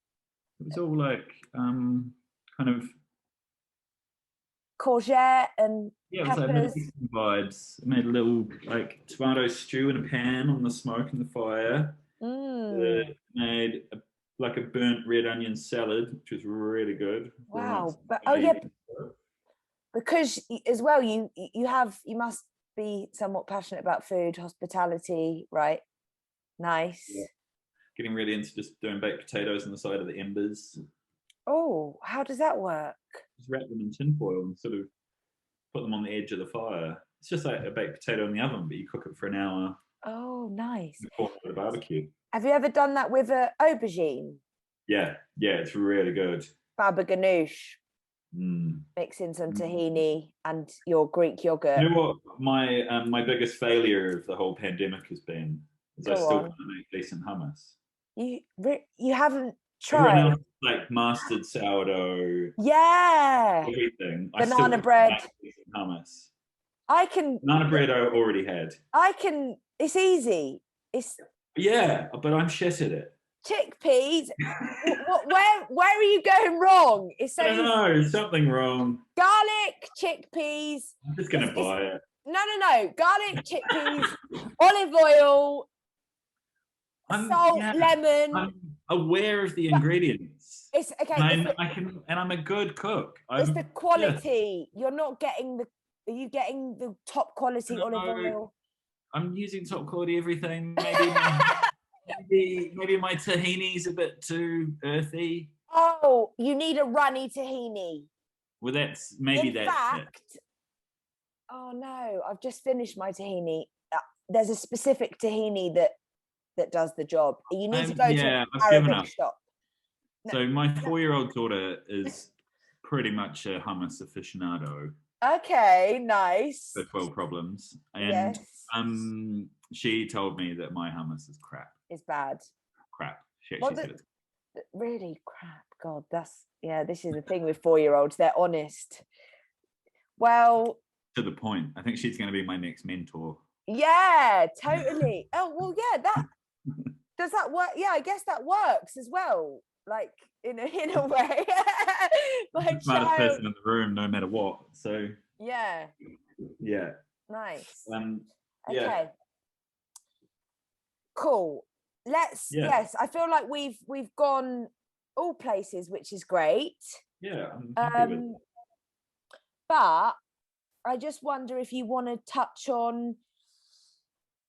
Speaker 2: It was all like kind of
Speaker 3: courgette and
Speaker 2: peppers. It was like Middle Eastern vibes. I made a little like tomato stew in a pan on the smoke and the fire. Made like a burnt red onion salad, which was really good.
Speaker 3: Wow! Because as well, you must be somewhat passionate about food, hospitality, right? Nice. Yeah.
Speaker 2: Getting really into just doing baked potatoes on the side of the embers.
Speaker 3: Oh, how does that work?
Speaker 2: Just wrap them in tinfoil and sort of put them on the edge of the fire. It's just like a baked potato in the oven, but you cook it for an hour.
Speaker 3: Oh, nice.
Speaker 2: Before the barbecue.
Speaker 3: Have you ever done that with an aubergine?
Speaker 2: Yeah, it's really good.
Speaker 3: Baba ganoush. Mix in some tahini and your Greek yogurt.
Speaker 2: You know what my biggest failure of the whole pandemic has been? Is I still can't make decent hummus.
Speaker 3: You haven't tried?
Speaker 2: Everyone else, like mastered sourdough.
Speaker 3: Yeah.
Speaker 2: Everything.
Speaker 3: Banana bread.
Speaker 2: Hummus.
Speaker 3: Banana
Speaker 2: bread I already had.
Speaker 3: It's easy.
Speaker 2: Yeah, but I'm shit at it.
Speaker 3: Chickpeas. Where are you going wrong? It's so
Speaker 2: I don't know, something wrong.
Speaker 3: Garlic, chickpeas.
Speaker 2: I'm just gonna buy it.
Speaker 3: No. Garlic, chickpeas, olive oil, Salt, lemon.
Speaker 2: I'm aware of the ingredients.
Speaker 3: It's okay.
Speaker 2: And I'm a good cook.
Speaker 3: It's the quality. You're not getting the. Are you getting the top quality olive oil?
Speaker 2: I'm using top quality everything. Maybe my tahini's a bit too earthy.
Speaker 3: Oh, you need a runny tahini.
Speaker 2: Well,
Speaker 3: In fact, oh no, I've just finished my tahini. There's a specific tahini that does the job. You need to go to an Arabic shop.
Speaker 2: So my 4-year-old daughter is pretty much a hummus aficionado.
Speaker 3: Okay, nice.
Speaker 2: For 12 problems. And she told me that my hummus is crap.
Speaker 3: It's bad.
Speaker 2: Crap. She actually said it's
Speaker 3: really crap. God, this is the thing with 4-year-olds. They're honest. Well,
Speaker 2: to the point. I think she's going to be my next mentor.
Speaker 3: Yeah, totally. Oh, well, yeah, does that work? Yeah, I guess that works as well. Like in a way.
Speaker 2: The smartest person in the room, no matter what. So
Speaker 3: yeah. Nice. Okay. Cool. Yes, I feel like we've gone all places, which is great.
Speaker 2: Yeah, I'm happy with it.
Speaker 3: But I just wonder if you want to touch on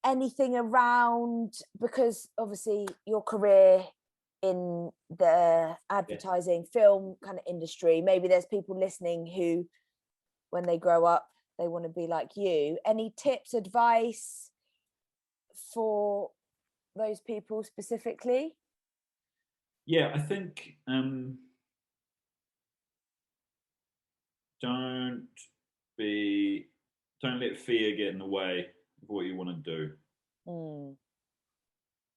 Speaker 3: anything around, because obviously your career in the advertising film kind of industry, maybe there's people listening who, when they grow up, they want to be like you. Any tips, advice for those people specifically?
Speaker 2: Yeah, I think don't let fear get in the way of what you want to do.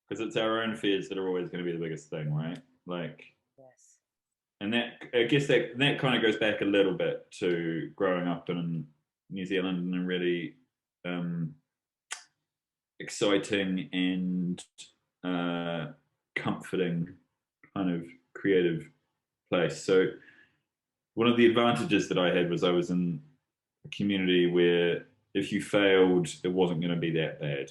Speaker 2: Because it's our own fears that are always going to be the biggest thing, right? Like,
Speaker 3: yes.
Speaker 2: And that, I guess that kind of goes back a little bit to growing up in New Zealand in a really exciting and comforting kind of creative place. So one of the advantages that I had was I was in a community where if you failed, it wasn't going to be that bad.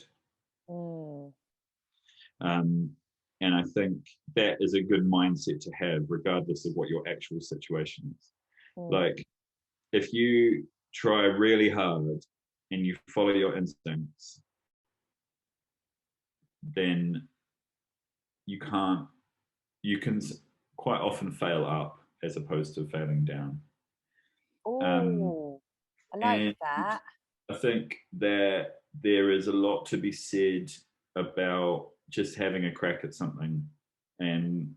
Speaker 2: And I think that is a good mindset to have, regardless of what your actual situation is. Like, if you try really hard and you follow your instincts, then you can quite often fail up as opposed to failing down.
Speaker 3: I like that.
Speaker 2: I think that there is a lot to be said about just having a crack at something and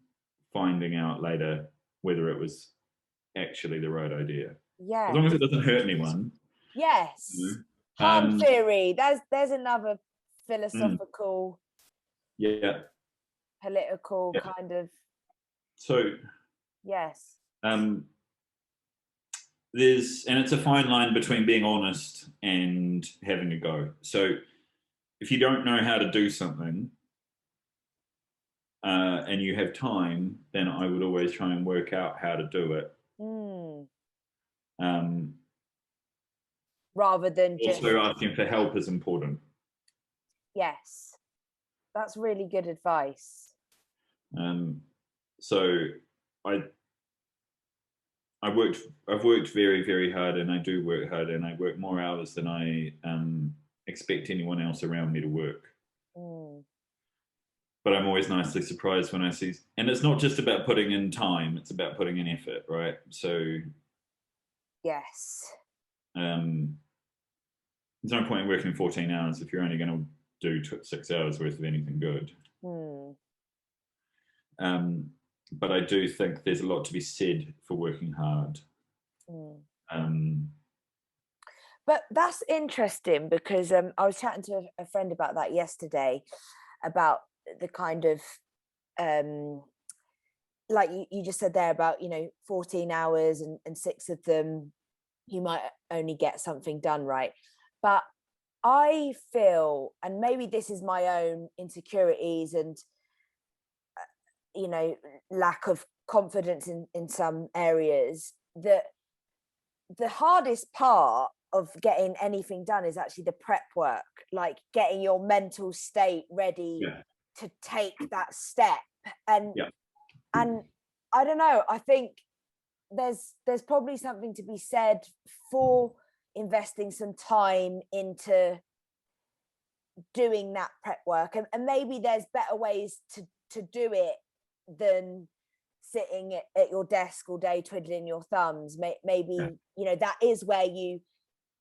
Speaker 2: finding out later whether it was actually the right idea.
Speaker 3: Yeah.
Speaker 2: As long as it doesn't hurt anyone.
Speaker 3: Yes.
Speaker 2: You know?
Speaker 3: Harm theory. There's another philosophical, political kind of.
Speaker 2: So.
Speaker 3: Yes.
Speaker 2: It's a fine line between being honest and having a go. So if you don't know how to do something and you have time, then I would always try and work out how to do it.
Speaker 3: Rather than
Speaker 2: also
Speaker 3: just
Speaker 2: asking for help is important.
Speaker 3: Yes, that's really good advice.
Speaker 2: So I've worked very, very hard, and I do work hard, and I work more hours than I expect anyone else around me to work. But I'm always nicely surprised when I see, and it's not just about putting in time, it's about putting in effort, right? So
Speaker 3: yes.
Speaker 2: There's no point in working 14 hours if you're only going to do 6 hours worth of anything good. But I do think there's a lot to be said for working hard.
Speaker 3: But that's interesting because I was chatting to a friend about that yesterday, about the kind of like you just said there about 14 hours and 6 of them you might only get something done right. But I feel, and maybe this is my own insecurities and lack of confidence in some areas, that the hardest part of getting anything done is actually the prep work, like getting your mental state ready to take that step. And
Speaker 2: Yeah.
Speaker 3: and I don't know, I think there's probably something to be said for investing some time into doing that prep work, and maybe there's better ways to do it than sitting at your desk all day twiddling your thumbs. Maybe you know, that is where you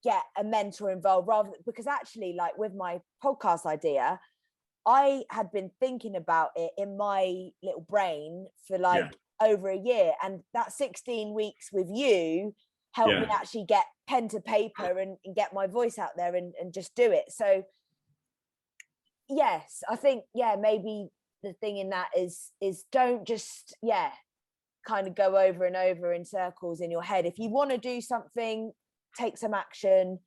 Speaker 3: get a mentor involved, rather, because actually, like with my podcast idea, I had been thinking about it in my little brain for like over a year, and that 16 weeks with you helped me actually get pen to paper and get my voice out there and just do it. So yes, I think maybe the thing in that is don't just kind of go over and over in circles in your head. If you want to do something, take some action.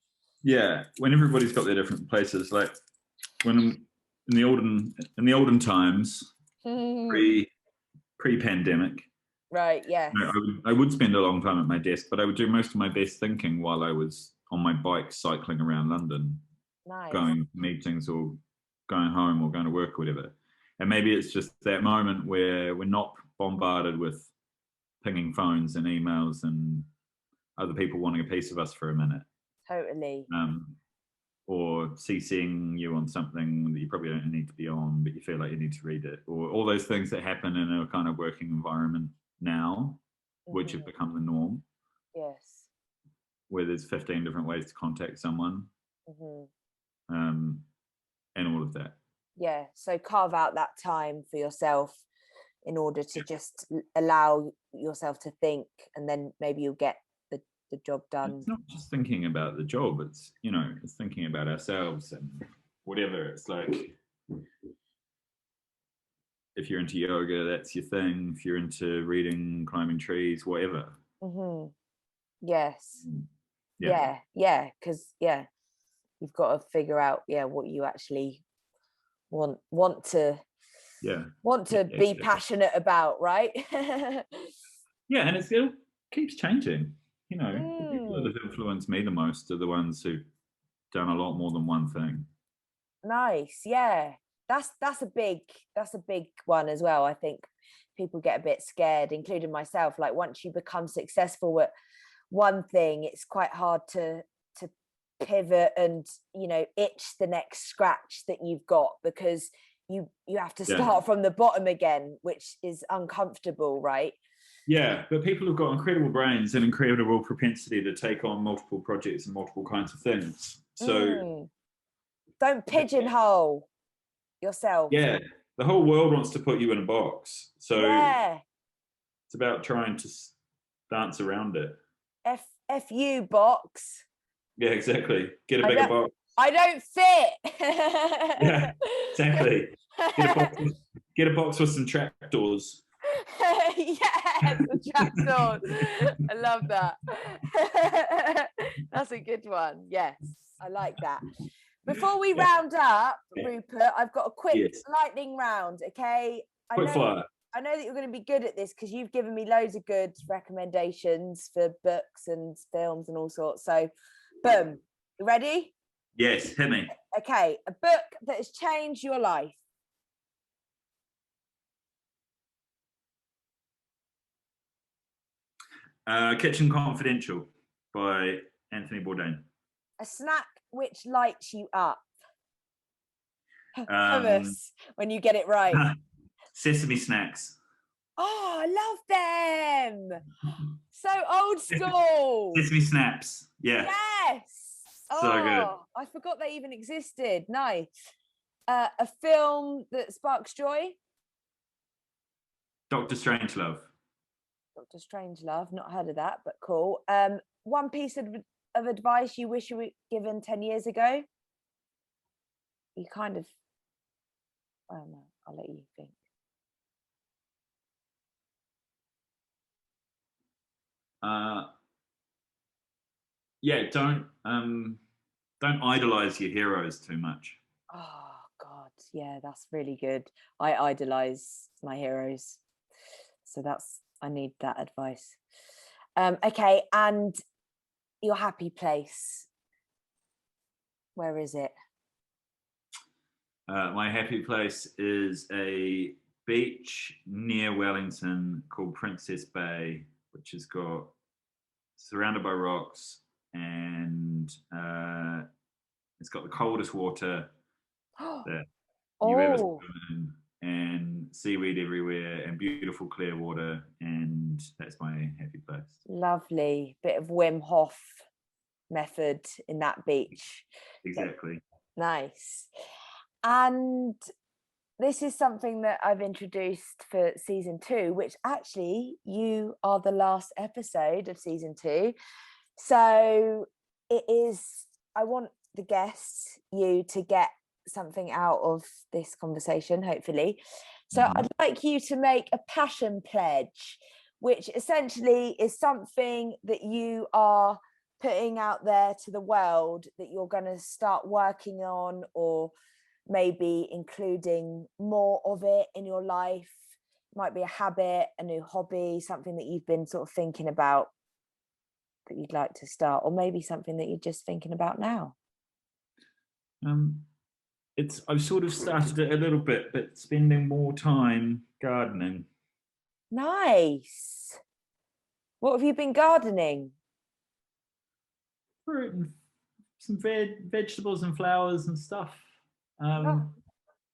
Speaker 2: When everybody's got their different places, like when in the olden times, pre-pandemic,
Speaker 3: right, yes,
Speaker 2: I would spend a long time at my desk, but I would do most of my best thinking while I was on my bike cycling around London.
Speaker 3: Nice.
Speaker 2: Going to meetings or going home or going to work or whatever. And maybe it's just that moment where we're not bombarded with pinging phones and emails and other people wanting a piece of us for a minute.
Speaker 3: Totally.
Speaker 2: Or CCing you on something that you probably don't need to be on, but you feel like you need to read it, or all those things that happen in a kind of working environment now, which have become the norm.
Speaker 3: Yes.
Speaker 2: Where there's 15 different ways to contact someone. And all of that.
Speaker 3: Yeah, so carve out that time for yourself in order to just allow yourself to think, and then maybe you'll get the job done.
Speaker 2: It's not just thinking about the job, it's, you know, it's thinking about ourselves and whatever. It's like, if you're into yoga, that's your thing. If you're into reading, climbing trees, whatever.
Speaker 3: Yes. Because you've got to figure out what you actually want to be passionate about, right?
Speaker 2: And it keeps changing. You know, the people that have influenced me the most are the ones who've done a lot more than one thing.
Speaker 3: Nice. That's a big one as well. I think people get a bit scared, including myself. Like, once you become successful at one thing, it's quite hard to pivot and, you know, itch the next scratch that you've got, because you have to start from the bottom again, which is uncomfortable, right?
Speaker 2: But people have got incredible brains and incredible propensity to take on multiple projects and multiple kinds of things. So
Speaker 3: don't pigeonhole yourself.
Speaker 2: The whole world wants to put you in a box. So it's about trying to dance around it.
Speaker 3: F you box.
Speaker 2: Yeah, exactly. Get a bigger box.
Speaker 3: I don't fit.
Speaker 2: Yeah, exactly. Get a box with some trapdoors.
Speaker 3: Yes, the trapdoors. I love that. That's a good one. Yes, I like that. Before we round up, Rupert, I've got a quick lightning round, okay?
Speaker 2: Quick fire.
Speaker 3: I know that you're going to be good at this because you've given me loads of good recommendations for books and films and all sorts. So, boom. You ready?
Speaker 2: Yes, hit me.
Speaker 3: Okay, a book that has changed your life.
Speaker 2: Kitchen Confidential by Anthony Bourdain.
Speaker 3: A snack which lights you up. Hummus, when you get it right.
Speaker 2: Sesame snacks.
Speaker 3: Oh, I love them. So old school.
Speaker 2: Sesame snaps. Yeah.
Speaker 3: Yes.
Speaker 2: So good.
Speaker 3: I forgot they even existed. Nice. A film that sparks joy.
Speaker 2: Dr. Strangelove.
Speaker 3: Dr. Strangelove. Not heard of that, but cool. One piece of advice you wish you were given 10 years ago. You kind of, I don't know. I'll let you think.
Speaker 2: Don't idolize your heroes too much.
Speaker 3: Oh God, yeah, that's really good. I idolize my heroes, so I need that advice. Okay, and your happy place, where is it?
Speaker 2: My happy place is a beach near Wellington called Princess Bay, which is surrounded by rocks, and it's got the coldest water that you've ever
Speaker 3: Oh,
Speaker 2: swum in, and seaweed everywhere, and beautiful clear water, and that's my happy place.
Speaker 3: lovely. Bit of Wim Hof method in that beach.
Speaker 2: Exactly.
Speaker 3: Nice. And this is something that I've introduced for season 2, which actually you are the last episode of season 2. So it is, I want the guests, you to get something out of this conversation, hopefully. So I'd like you to make a passion pledge, which essentially is something that you are putting out there to the world that you're going to start working on, or maybe including more of it in your life. It might be a habit, a new hobby, something that you've been sort of thinking about that you'd like to start, or maybe something that you're just thinking about now.
Speaker 2: I've sort of started it a little bit, but spending more time gardening.
Speaker 3: Nice. What have you been gardening?
Speaker 2: Fruit and some vegetables and flowers and stuff.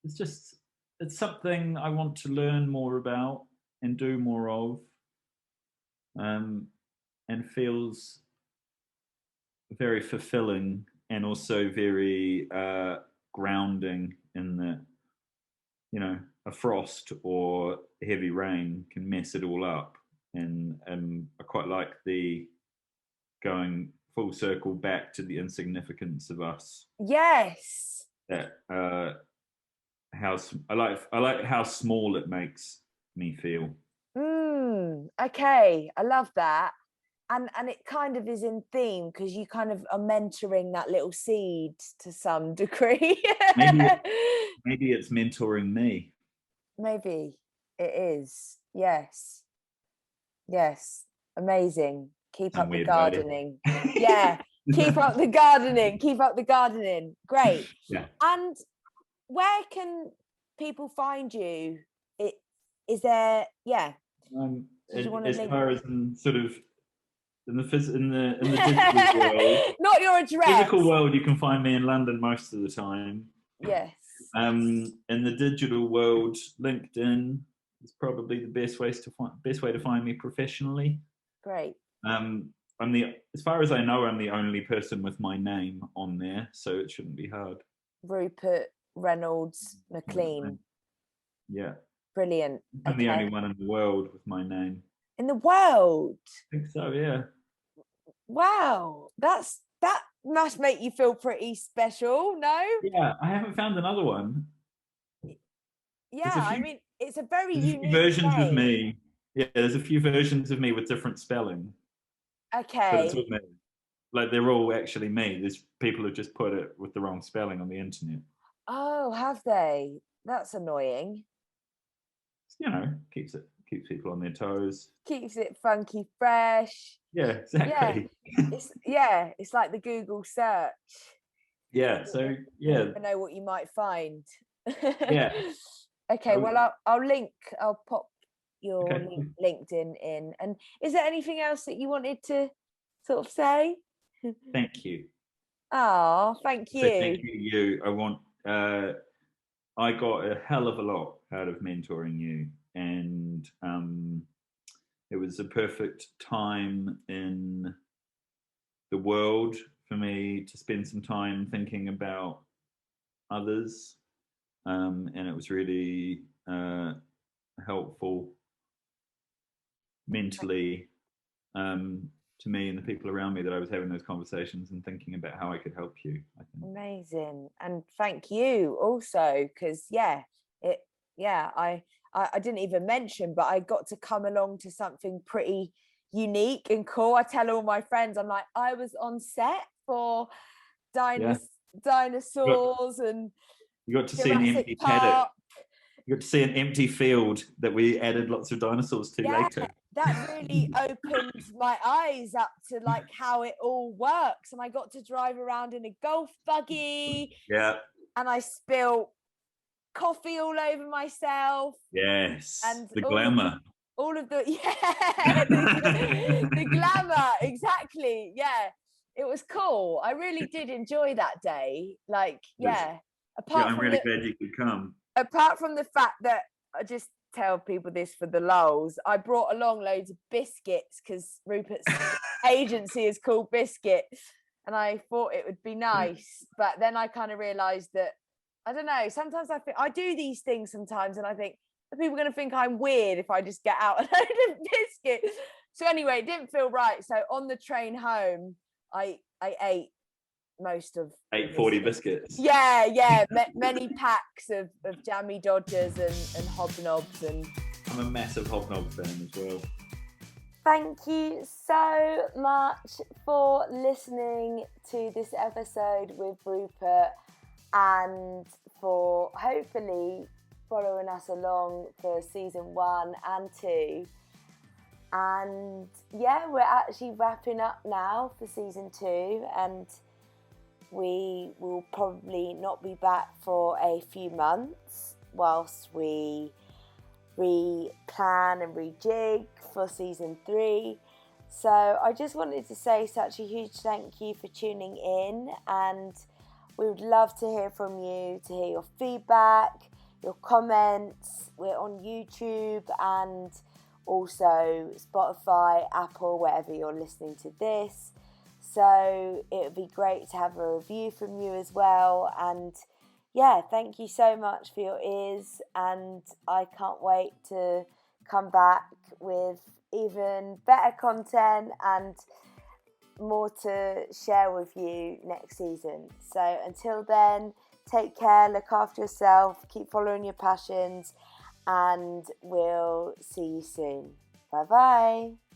Speaker 2: It's something I want to learn more about and do more of, and feels very fulfilling, and also very grounding, in that, a frost or heavy rain can mess it all up, and I quite like the going full circle back to the insignificance of us.
Speaker 3: Yes.
Speaker 2: That I like how small it makes me feel.
Speaker 3: Okay, I love that. And it kind of is in theme, because you kind of are mentoring that little seed to some degree.
Speaker 2: Maybe it's mentoring me.
Speaker 3: Maybe it is. Yes. Amazing. Keep
Speaker 2: Some
Speaker 3: up the
Speaker 2: weird
Speaker 3: gardening. Yeah. Keep up the gardening. Keep up the gardening. Great.
Speaker 2: Yeah.
Speaker 3: And where can people find you? Is there, yeah.
Speaker 2: As far as in sort of in the digital world,
Speaker 3: not your address.
Speaker 2: Physical world, you can find me in London most of the time.
Speaker 3: Yes.
Speaker 2: In the digital world, LinkedIn is probably the best way to find me professionally.
Speaker 3: Great.
Speaker 2: As far as I know, I'm the only person with my name on there, so it shouldn't be hard.
Speaker 3: Rupert Reynolds McLean.
Speaker 2: Yeah.
Speaker 3: Brilliant.
Speaker 2: I'm the only one in the world with my name.
Speaker 3: In the world?
Speaker 2: I think so, yeah.
Speaker 3: Wow. That must make you feel pretty special, no?
Speaker 2: Yeah, I haven't found another one.
Speaker 3: Yeah, I mean, it's a very unique
Speaker 2: versions
Speaker 3: name.
Speaker 2: of me. Yeah, there's a few versions of me with different spelling.
Speaker 3: Okay.
Speaker 2: But it's all me. Like, they're all actually me. There's people who just put it with the wrong spelling on the internet.
Speaker 3: Oh, have they? That's annoying.
Speaker 2: Keeps people on their toes.
Speaker 3: Keeps it funky fresh.
Speaker 2: Yeah, exactly.
Speaker 3: Yeah, it's like the Google search.
Speaker 2: Yeah, so yeah.
Speaker 3: You never know what you might find.
Speaker 2: Yeah.
Speaker 3: Okay, well, I'll pop your LinkedIn in. And is there anything else that you wanted to sort of say?
Speaker 2: Thank you.
Speaker 3: Oh, thank you.
Speaker 2: So thank you. I got a hell of a lot out of mentoring you, and it was a perfect time in the world for me to spend some time thinking about others, and it was really helpful mentally to me and the people around me that I was having those conversations and thinking about how I could help you, I think.
Speaker 3: Amazing. And thank you also, because I didn't even mention, but I got to come along to something pretty unique and cool. I tell all my friends, I'm like, I was on set for dinosaurs, and
Speaker 2: you got to see an empty paddock. You got to see an empty field that we added lots of dinosaurs to later.
Speaker 3: That really opened my eyes up to like how it all works. And I got to drive around in a golf buggy.
Speaker 2: Yeah.
Speaker 3: And I spilled coffee all over myself.
Speaker 2: Yes.
Speaker 3: And
Speaker 2: the glamour.
Speaker 3: All of the the glamour, exactly. Yeah, it was cool. I really did enjoy that day. Like, yeah.
Speaker 2: I'm really glad you could come.
Speaker 3: Apart from the fact that I just tell people this for the lulz, I brought along loads of biscuits because Rupert's agency is called Biscuit, and I thought it would be nice. But then I kind of realised that, I don't know, sometimes I think I do these things sometimes and I think, are people going to think I'm weird if I just get out a load of biscuits? So anyway, it didn't feel right. So on the train home, I ate most of
Speaker 2: 840 biscuits.
Speaker 3: Yeah, many packs of jammy dodgers and hobnobs. And
Speaker 2: I'm a massive hobnob fan as well.
Speaker 3: Thank you so much for listening to this episode with Rupert, and for hopefully following us along for season 1 and 2. And yeah, we're actually wrapping up now for season 2, and we will probably not be back for a few months whilst we re-plan and rejig for season 3. So I just wanted to say such a huge thank you for tuning in, and we would love to hear from you, to hear your feedback, your comments. We're on YouTube and also Spotify, Apple, wherever you're listening to this. So it would be great to have a review from you as well. And yeah, thank you so much for your ears, and I can't wait to come back with even better content and more to share with you next season. So until then, take care, look after yourself, keep following your passions, and we'll see you soon. Bye bye.